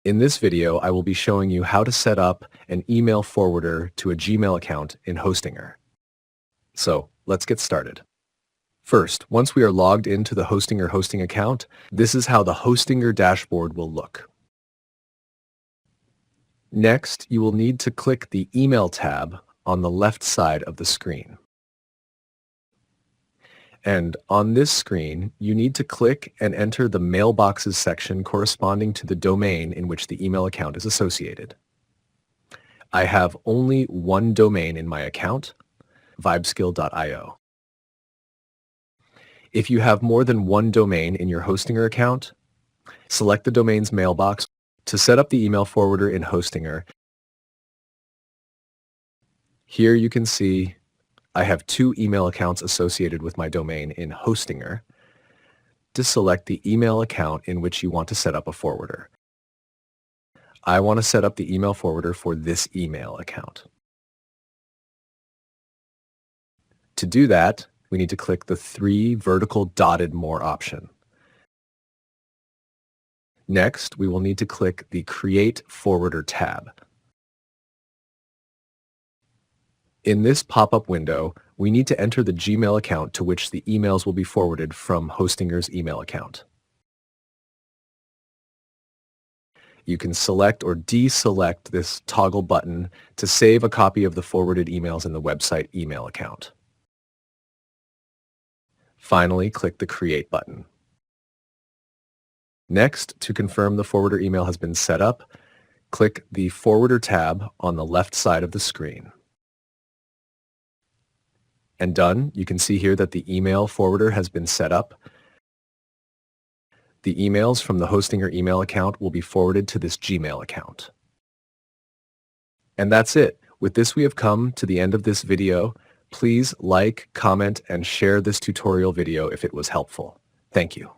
In this video, I will be showing you how to set up an email forwarder to a Gmail account in Hostinger. So let's get started. First, once we are logged into the Hostinger hosting account, this is how the Hostinger dashboard will look. Next, you will need to click the Email tab on the left side of the screen. And on this screen, you need to click and enter the mailboxes section corresponding to the domain in which the email account is associated. I have only one domain in my account, vibeskill.io. If you have more than one domain in your Hostinger account, select the domain's mailbox to set up the email forwarder in Hostinger. Here you can see I have two email accounts associated with my domain in Hostinger. To select the email account in which you want to set up a forwarder. I want to set up the email forwarder for this email account. To do that, we need to click the three vertical dotted More option. Next, we will need to click the Create Forwarder tab. In this pop-up window, we need to enter the Gmail account to which the emails will be forwarded from Hostinger's email account. You can select or deselect this toggle button to save a copy of the forwarded emails in the website email account. Finally, click the Create button. Next, to confirm the forwarder email has been set up, click the Forwarder tab on the left side of the screen. And done, you can see here that the email forwarder has been set up. The emails from the Hostinger email account will be forwarded to this Gmail account. And that's it. With this, we have come to the end of this video. Please like, comment, and share this tutorial video if it was helpful. Thank you.